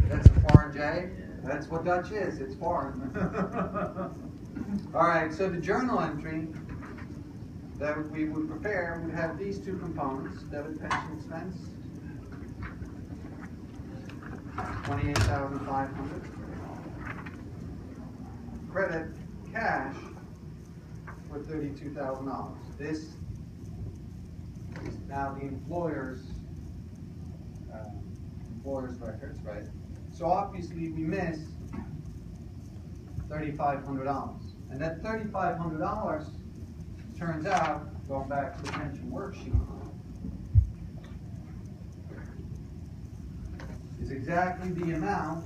That's a foreign J. That's what Dutch is. It's foreign. All right, so the journal entry that we would prepare would have these two components: debit pension expense, 28,500; credit cash for $32,000. This is now the employer's records, right? So obviously we miss $3,500, and that $3,500 turns out, going back to the pension worksheet, is exactly the amount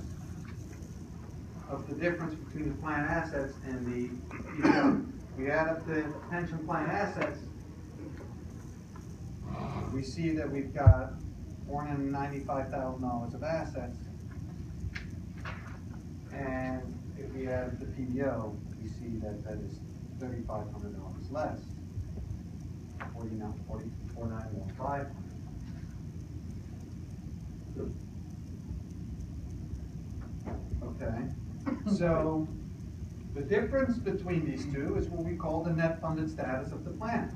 of the difference between the plan assets and the PPO. We add up the pension plan assets, we see that we've got $495,000 of assets, and if we add the PBO, we see that that is $3,500 less. $491,500. Okay, so the difference between these two is what we call the net funded status of the plan.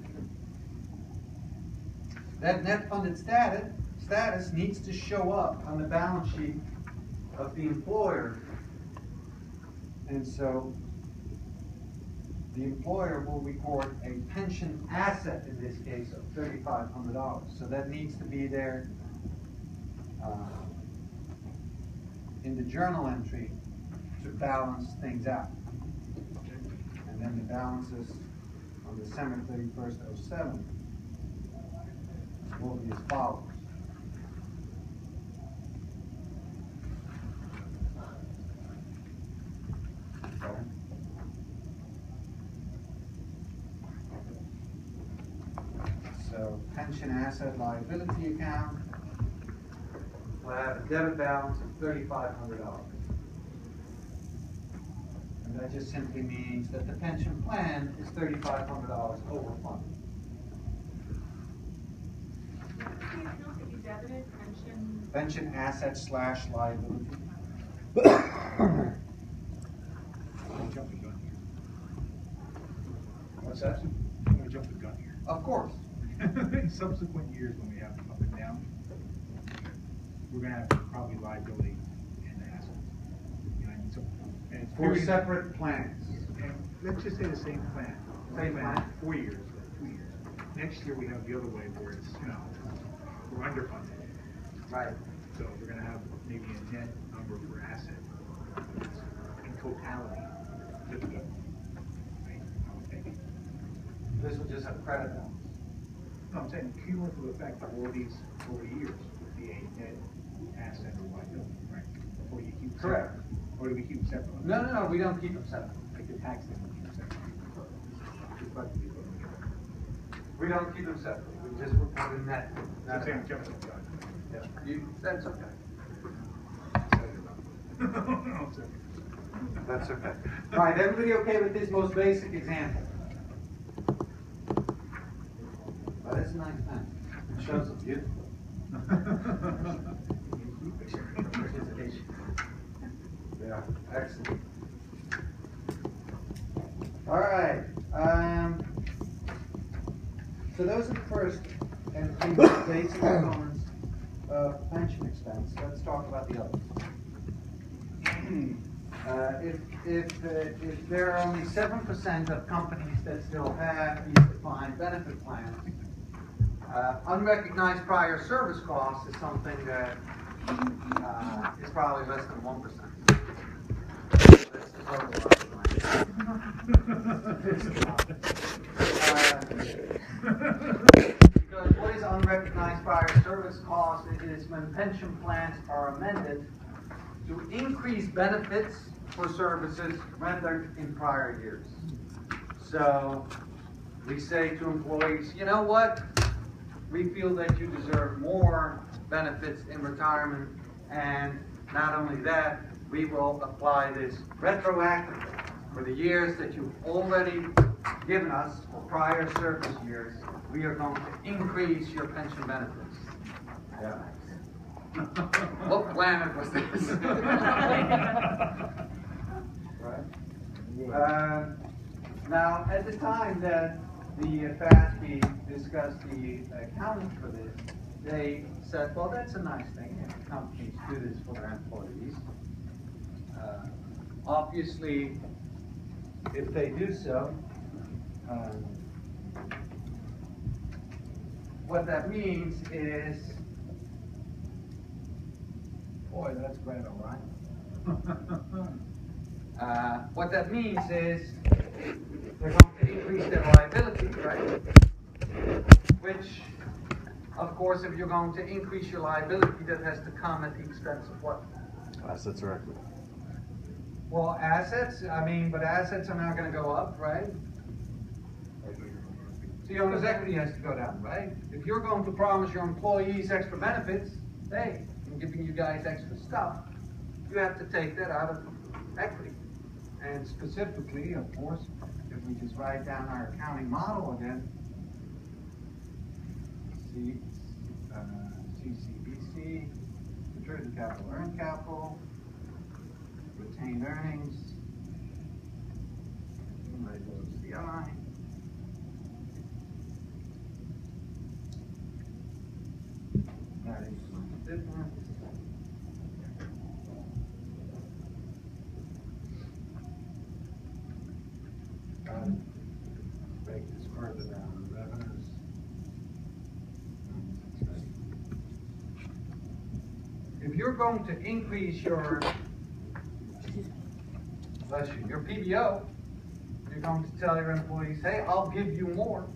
That net funded status needs to show up on the balance sheet of the employer. And so the employer will record a pension asset, in this case, of $3,500. So that needs to be there in the journal entry to balance things out. And then the balances on December 31st, 2007 will be as follows. Okay. So pension asset liability account will have a debit balance of $3,500. And that just simply means that the pension plan is $3,500 overfunded. Pension asset / liability. Jump the gun here. What's that? I'm going to jump the gun here. Of course. In subsequent years, when we have up and down, we're going to have probably liability and assets. You know, and so, and it's For very- separate plans. And let's just say the same plan. Same plan. 4 years, 2 years. Next year, we have the other way where it's, we're underfunded. Right. So we're going to have maybe a net number for asset in totality. Just good. Right? I would think. This will just have credit balance. No, I'm saying cumulative effect of all these over the years would be a net asset or liability, right? Or you keep Correct. separate. Or do we keep separate? No, we don't keep them separate. Like the tax thing, we keep separate. Just like we put them together. We don't keep them separate. We just report a net. So I'm saying jumping the gun. That's okay. No, I'm sorry. That's okay. All right, everybody okay with this most basic example? That is a nice pen. It shows up beautifully. Yeah, excellent. All right. So those are the first and three most basic components of pension expense. Let's talk about the others. If there are only 7% of companies that still have these defined benefit plans, unrecognized prior service costs is something that is probably less than 1%. That's the total of our because what is unrecognized prior service cost? It is when pension plans are amended to increase benefits for services rendered in prior years. So we say to employees, you know what? We feel that you deserve more benefits in retirement, and not only that, we will apply this retroactively for the years that you've already given us for prior service years. we are going to increase your pension benefits. Yeah. What planet was this? Right? Now, at the time that the FASB discussed the accounting for this, they said, well, that's a nice thing if companies do this for their employees. Obviously, if they do so, what that means is, Boy, that's quite all right. what that means is they're going to increase their liability, right? Which, of course, if you're going to increase your liability, that has to come at the expense of what? Assets or equity. Well, assets, but assets are not going to go up, right? So the owner's equity has to go down, right? If you're going to promise your employees extra benefits, hey, I'm giving you guys extra stuff, you have to take that out of equity. And specifically, of course, if we just write down our accounting model again, CCBC, contributed capital, earned capital, retained earnings, OCI. That is different. Break this further down. Revenues. If you're going to increase your PBO, you're going to tell your employees, hey, I'll give you more.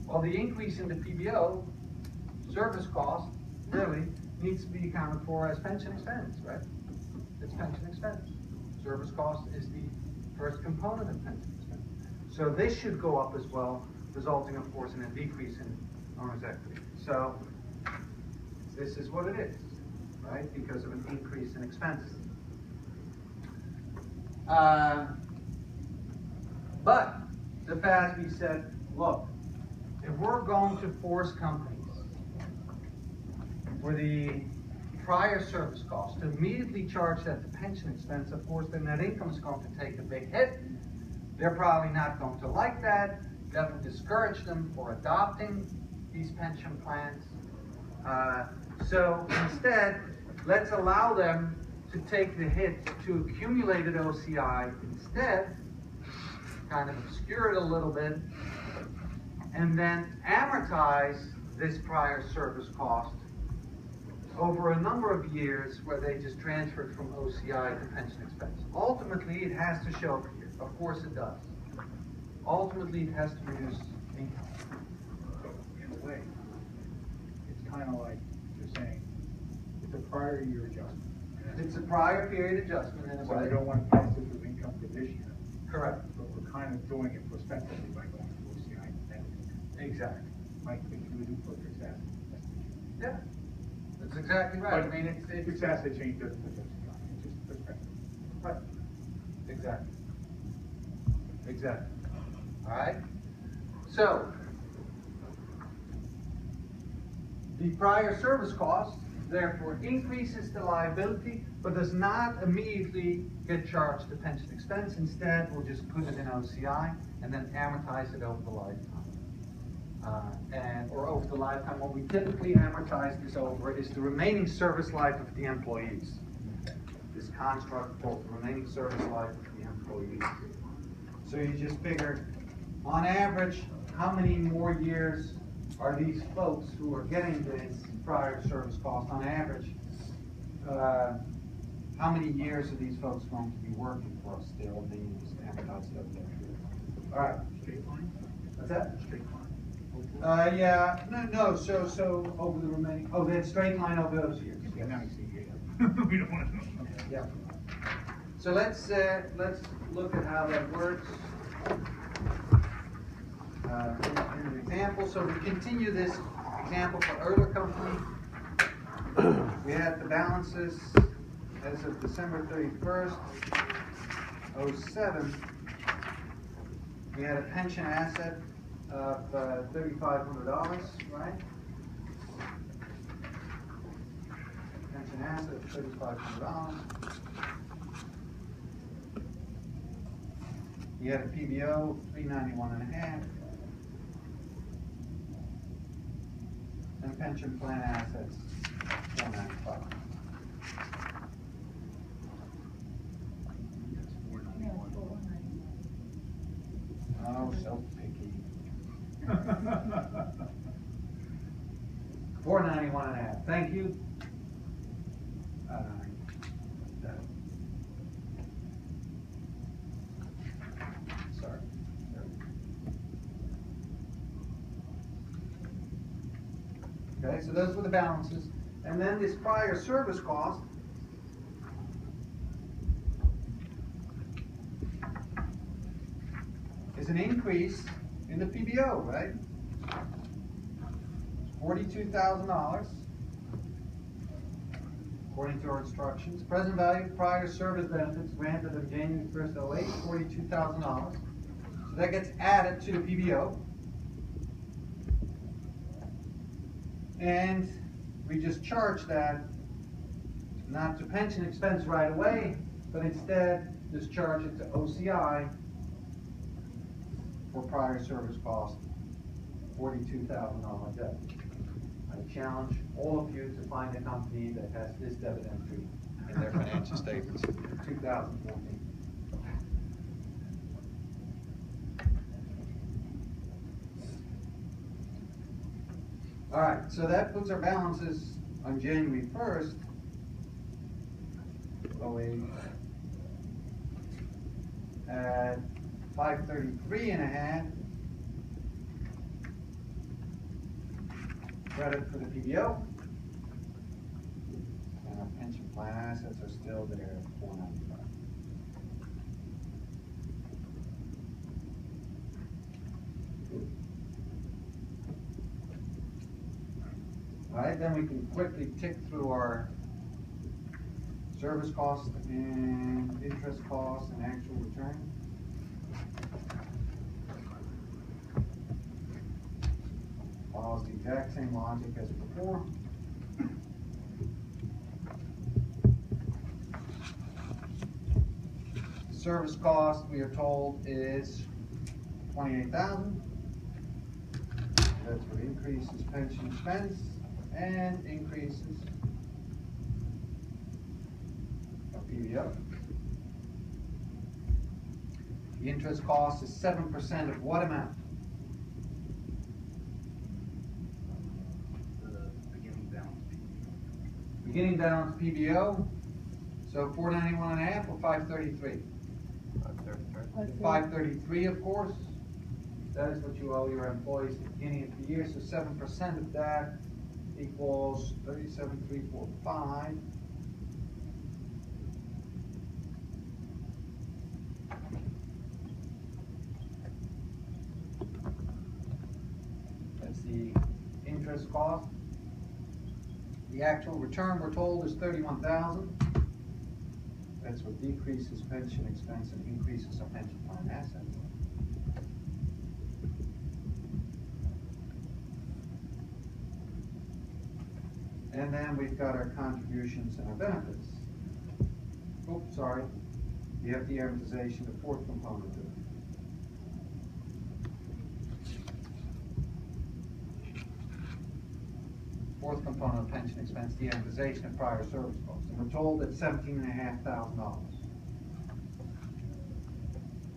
Well, the increase in the PBO service cost really needs to be accounted for as pension expense, right? It's pension expense. Service cost is the first component of pension expense. So this should go up as well, resulting, of course, in a decrease in owner's equity. So this is what it is, right? Because of an increase in expenses. But the FASB said, look, if we're going to force companies for the prior service cost to immediately charge that to pension expense, of course, their net income is going to take a big hit. They're probably not going to like that. That would discourage them for adopting these pension plans. So instead, let's allow them to take the hit to accumulated OCI instead, kind of obscure it a little bit, and then amortize this prior service cost over a number of years where they just transfer it from OCI to pension expense. Ultimately, it has to show up here. Of course it does. Ultimately, it has to produce income. So, in a way, it's kind of like you're saying, it's a prior year adjustment. It's a prior period adjustment in a So way. we don't want to pass this with income for this year. Correct. But we're kind of doing it prospectively by going to OCI and net income. Exactly. Like we do for fixed assets. Yeah. That's exactly right. But fixed asset change doesn't touch OCI, it's just perspective. Right. Exactly. Exactly. All right. So the prior service cost therefore increases the liability, but does not immediately get charged to pension expense. Instead, we'll just put it in OCI and then amortize it over the lifetime. Or over the lifetime, what we typically amortize this over is the remaining service life of the employees. This construct called the remaining service life of the employees. So you just figure, on average, how many more years are these folks who are getting this prior service cost on average? How many years are these folks going to be working for us still? And then you just amortize it over there. All right. Straight line? What's that? Straight line. Yeah, no, so over the remaining, that straight line over those years. Yeah, now you see, yeah. We don't want to know. Yeah. So let's look at how that works. In an example, so we continue this example for Erler Company. We had the balances as of December 31st, 07. we had a pension asset of $3,500, right? Pension asset of $3,500. You had a PBO of $391.5. And pension plan assets, $495. That's 491. Oh, so picky. 491.5. Thank you. Sorry. Okay, so those were the balances. And then this prior service cost is an increase in the PBO, right? $42,000, according to our instructions. Present value of prior service benefits granted on January 1st, 08, $42,000. So that gets added to the PBO. And we just charge that not to pension expense right away, but instead just charge it to OCI for prior service cost, $42,000 debt. I challenge all of you to find a company that has this debit entry in their financial statements, 2014. All right, so that puts our balances on January 1st, 08, at 533.5 credit for the PBO, and our pension plan assets are still there at 495. All right, then we can quickly tick through our service costs and interest costs and actual return. Follows the exact same logic as before. Service cost, we are told, is $28,000. That's what increases pension expense and increases our PBO. The interest cost is 7% of what amount? The beginning balance. Beginning balance PBO, so 491.5 or 533? 533, of course. That is what you owe your employees at the beginning of the year, so 7% of that equals 37,345. That's the interest cost. The actual return, we're told, is 31,000. That's what decreases pension expense and increases our pension plan assets. And then we've got our contributions and our benefits. Oops, sorry. You have the amortization, the fourth component of it. Fourth component of pension expense, the amortization of prior service costs. And we're told it's $17,500.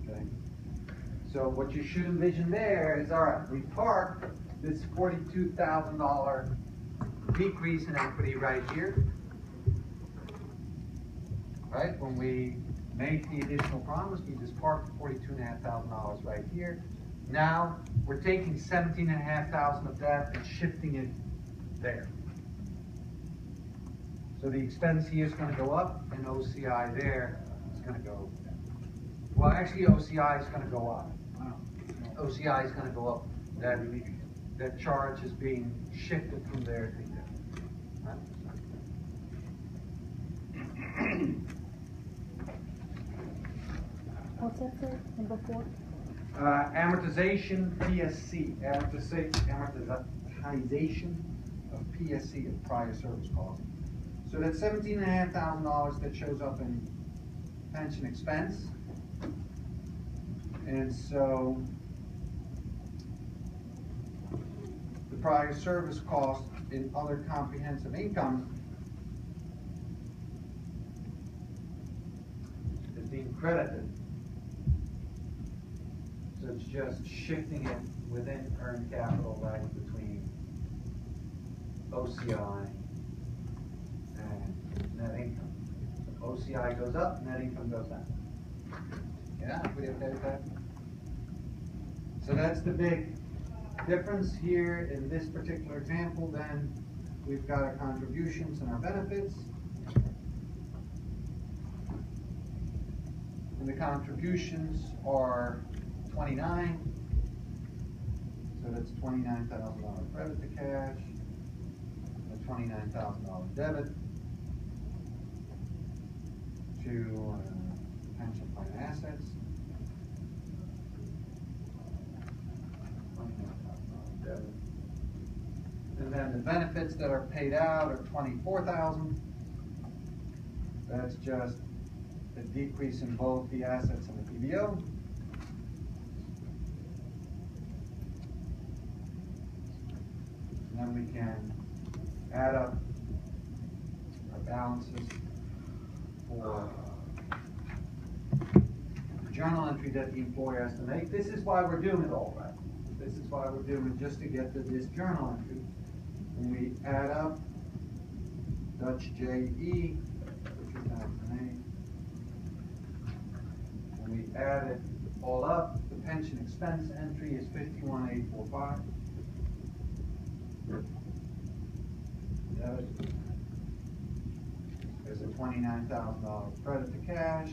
Okay. So what you should envision there is, all right, we park this $42,000 decrease in equity right here. Right? When we make the additional promise, we just parked $42,500 right here. Now we're taking $17,500 of that and shifting it there. So the expense here is going to go up, and OCI there is going to go down. Well, actually, OCI is going to go up. OCI is going to go up. That charge is being shifted from there to there. Right? What's that, sir? Number 4? Amortization PSC, amortization of PSC of prior service costs. So that's $17,500 that shows up in pension expense. And so the prior service cost in other comprehensive income is being credited. So it's just shifting it within earned capital, right, between OCI and net income. So OCI goes up, net income goes down. Yeah, we okay with that? So that's the big difference here in this particular example. Then we've got our contributions and our benefits. And the contributions are 29. So that's $29,000 credit to cash, a $29,000 debit to pension plan assets. $29,000 debit. And then the benefits that are paid out are $24,000. That's just a decrease in both the assets and the PBO. And then we can add up our balances for the journal entry that the employer has to make. This is why we're doing it all, right? This is why we're doing it, just to get to this journal entry. When we add up Dutch JE, which is now the name, when we add it all up, the pension expense entry is 51,845. Debit. There's a $29,000 credit to cash.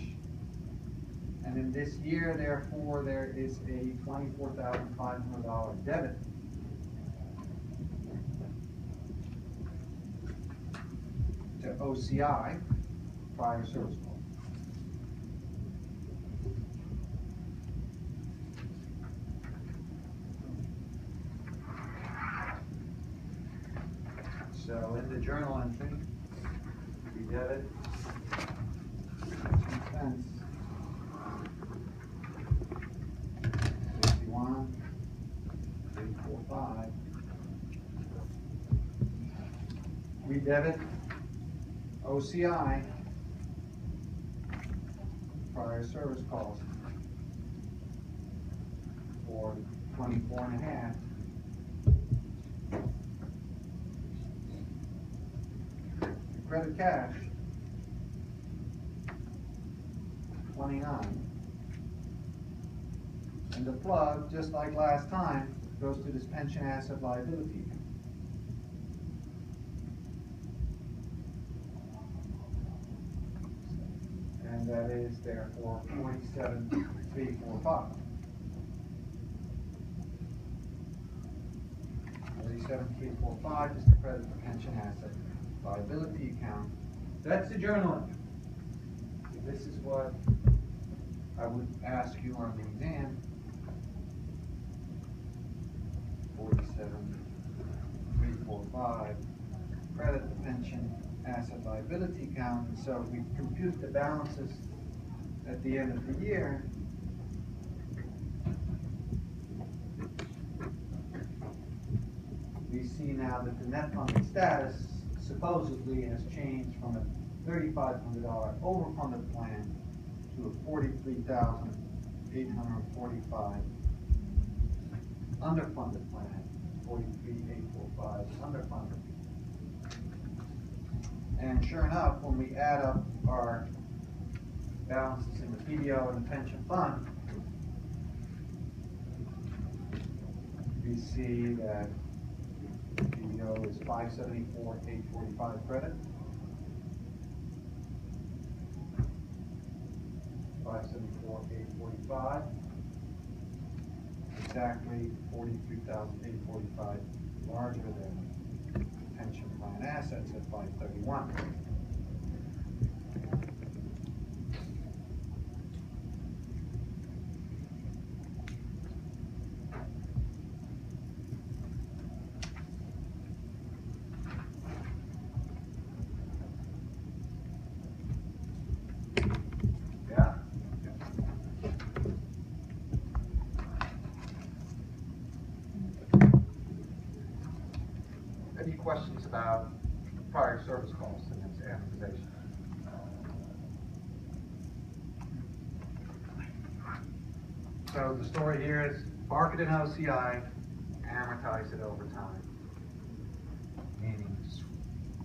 And in this year, therefore, there is a $24,500 debit. To OCI, prior service cost. So in the journal entry, we debit expense 51,845. We debit OCI, prior service cost, for 24.5. Credit cash, 29. And the plug, just like last time, goes to this pension asset liability account. And that is therefore 47,345. 47,345 is the credit for pension asset liability account. That's the journal entry. This is what I would ask you on the exam. 47,345 credit the pension asset liability account. And so if we compute the balances at the end of the year, we see now that the net funded status supposedly has changed from a $3,500 overfunded plan to a $43,845 underfunded plan. 43,845 underfunded. And sure enough, when we add up our balances in the PBO and the pension fund, we see that PBO is 574,845 credit. 574,845. Exactly 43,845 larger than pension plan assets at 531. any questions about prior service costs and its amortization? So the story here is park it in OCI, amortize it over time. Meaning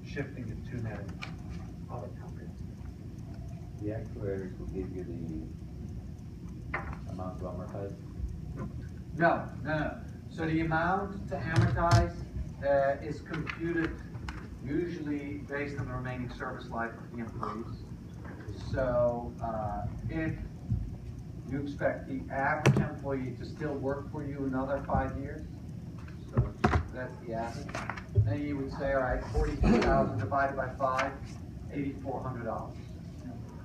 shifting it to net other companies. The actuaries will give you the amount to amortize? No. So the amount to amortize is computed usually based on the remaining service life of the employees. So if you expect the average employee to still work for you another 5 years, so that's the average, then you would say, all right, 42,000 divided by 5, $8,400.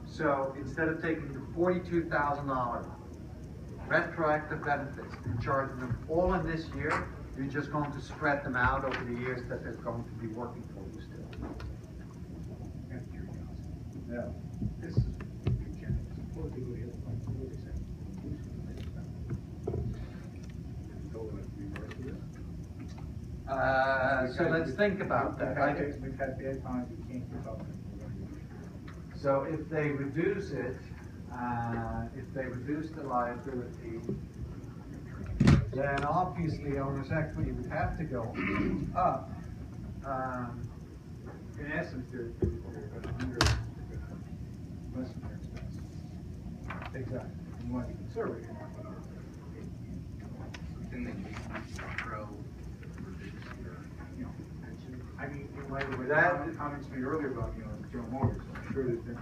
So instead of taking the $42,000 retroactive benefits and charging them all in this year, you're just going to spread them out over the years that they're going to be working for you still. That's curiosity. Yeah. This is generous. What they go the other way, what they say? Go like reverse of this? So let's think about that. We've had bad times, we can't keep up. So if they reduce it, if they reduce the liability, then obviously owner's equity would have to go up. In essence, they're under, less than their expenses. Exactly. You want to be conservative. Then they grow, reduce your, pension. I mean, in light of That- the comments made earlier about, General Motors, I'm sure there's been a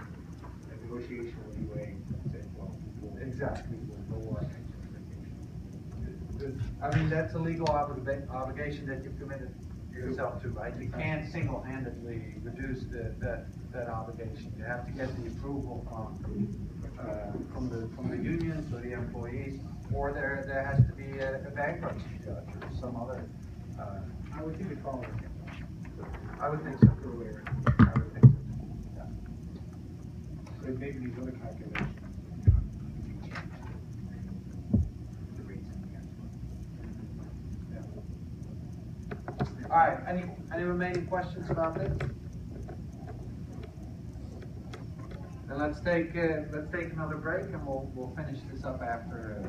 negotiation with UA, saying, well, Exactly. we'll lower our pension expectations. I mean, that's a legal obligation that you've committed yourself to, right? You can't single-handedly reduce that obligation. You have to get the approval from the unions or the employees, or there has to be a bankruptcy judge or some other. I would think it follows. I would think so. Go aware. I would think so. Yeah. But maybe these other calculations. The rates and the actual. All right, any remaining questions about this? Then let's take another break and we'll finish this up after.